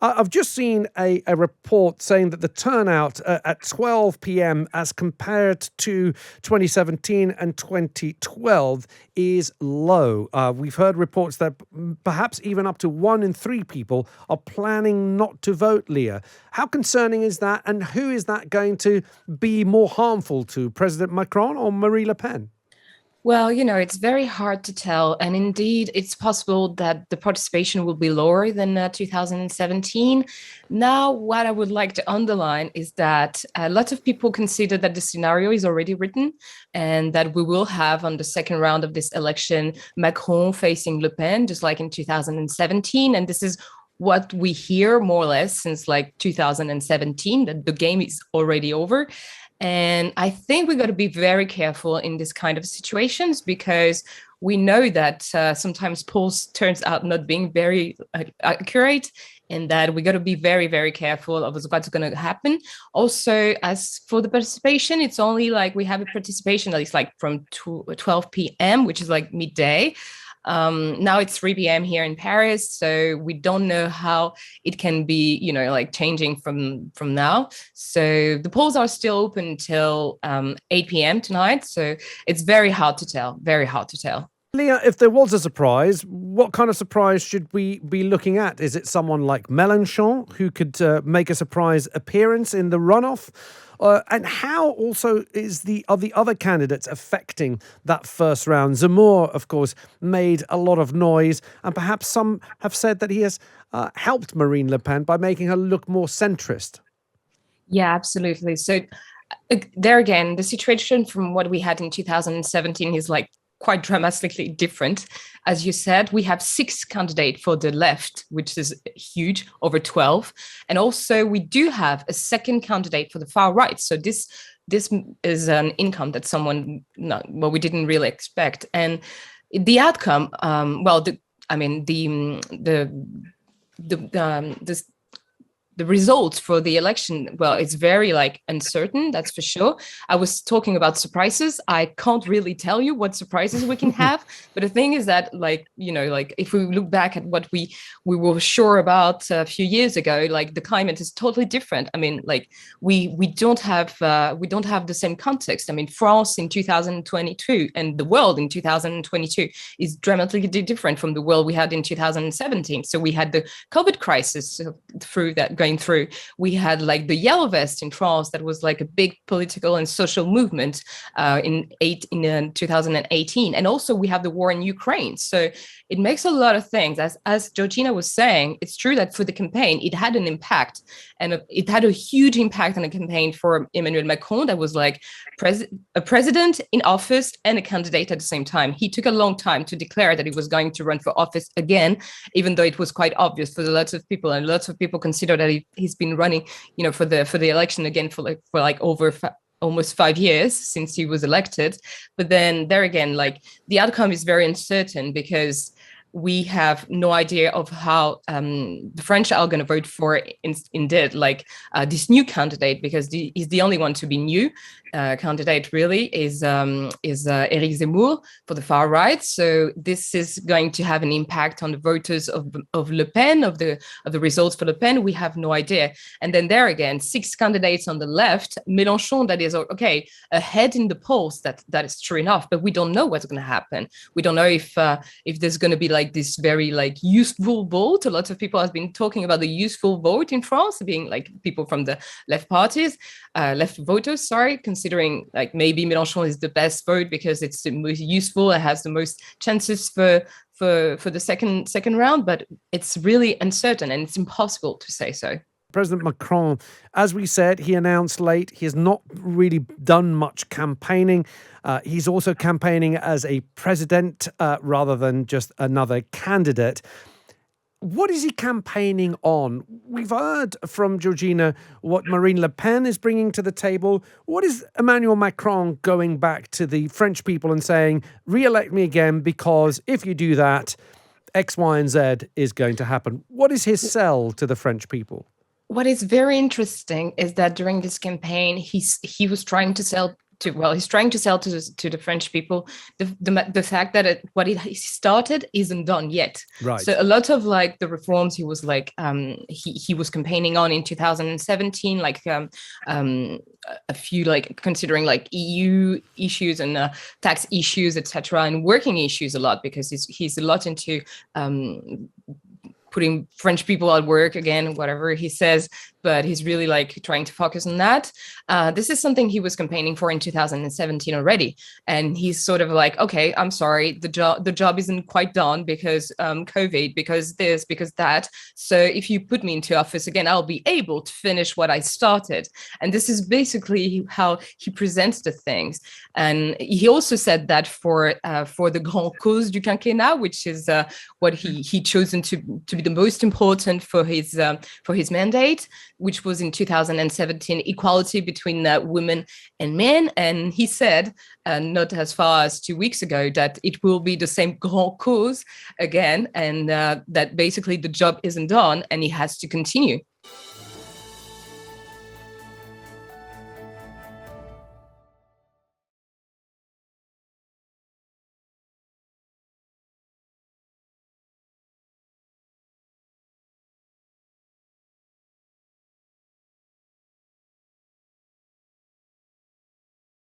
I've just seen a report saying that the turnout at 12 p.m. as compared to 2017 and 2012 is low. We've heard reports that perhaps even up to 1 in 3 people are planning not to vote, Leah. How concerning is that, and who is that going to be more harmful to, President Macron or Marine Le Pen? Well, it's very hard to tell. And indeed, it's possible that the participation will be lower than 2017. Now, what I would like to underline is that a lot of people consider that the scenario is already written and that we will have on the second round of this election, Macron facing Le Pen, just like in 2017. And this is what we hear more or less since like 2017, that the game is already over. And I think we got to be very careful in this kind of situations because we know that sometimes polls turns out not being very accurate, and that we got to be very, very careful of what's going to happen. Also, as for the participation, it's only like we have a participation that is like from 12 p.m., which is like midday. Now it's 3 p.m. here in Paris, so we don't know how it can be, like changing from now. So the polls are still open till 8 p.m. tonight. So it's very hard to tell, very hard to tell. Leah, if there was a surprise, what kind of surprise should we be looking at? Is it someone like Mélenchon who could make a surprise appearance in the runoff? And how also are the other candidates affecting that first round? Zemmour, of course, made a lot of noise, and perhaps some have said that he has helped Marine Le Pen by making her look more centrist. Yeah, absolutely. So there again, the situation from what we had in 2017 is like quite dramatically different. As you said, we have 6 candidates for the left, which is huge, over 12. And also we do have a second candidate for the far right. So this is an income that we didn't really expect. And the outcome, the results for the election, well, it's very uncertain, that's for sure. I was talking about surprises. I can't really tell you what surprises we can have, but the thing is that if we look back at what we were sure about a few years ago, like the climate is totally different. I mean, we don't have the same context. I mean, France in 2022 and the world in 2022 is dramatically different from the world we had in 2017. So we had the COVID crisis going through. We had like the yellow vest in France that was like a big political and social movement in 2018, and also we have the war in Ukraine. So it makes a lot of things. As Georgina was saying, it's true that for the campaign it had an impact, and it had a huge impact on the campaign for Emmanuel Macron. That was like a president in office and a candidate at the same time. He took a long time to declare that he was going to run for office again, even though it was quite obvious for lots of people, and lots of people consider that he's been running, for the election again for over almost 5 years since he was elected. But then there again, like the outcome is very uncertain because we have no idea of how the French are going to vote for indeed this new candidate, because he's the only one to be new. Candidate really is Eric Zemmour for the far right. So this is going to have an impact on the voters of Le Pen, of the results for Le Pen. We have no idea. And then there again, 6 candidates on the left. Mélenchon, that is okay, ahead in the polls. That is true enough, but we don't know what's going to happen. We don't know if there's going to be like this very useful vote. A lot of people have been talking about the useful vote in France being like people from the left parties, left voters, sorry, considering like maybe Mélenchon is the best vote because it's the most useful, it has the most chances for the second round, but it's really uncertain and it's impossible to say so. President Macron, as we said, he announced late, he has not really done much campaigning. He's also campaigning as a president rather than just another candidate. What is he campaigning on? We've heard from Georgina what Marine Le Pen is bringing to the table. What is Emmanuel Macron going back to the French people and saying, re-elect me again, because if you do that, X, Y, and Z is going to happen? What is his sell to the French people? What is very interesting is that during this campaign, he was trying to sell he's trying to sell to the French people the fact that what he started isn't done yet. Right. So a lot of like the reforms he was like he was campaigning on in 2017, like a few like considering like EU issues and tax issues, etc., and working issues a lot, because he's a lot into putting French people at work again, whatever he says, but he's really like trying to focus on that. This is something he was campaigning for in 2017 already. And he's sort of like, okay, I'm sorry, the job isn't quite done because COVID, because this, because that. So if you put me into office again, I'll be able to finish what I started. And this is basically how he presents the things. And he also said that for the Grand Cause du Quinquennat, which is what he chosen to be the most important for his mandate, which was in 2017, equality between women and men. And he said, not as far as 2 weeks ago, that it will be the same grand cause again, and that basically the job isn't done and he has to continue.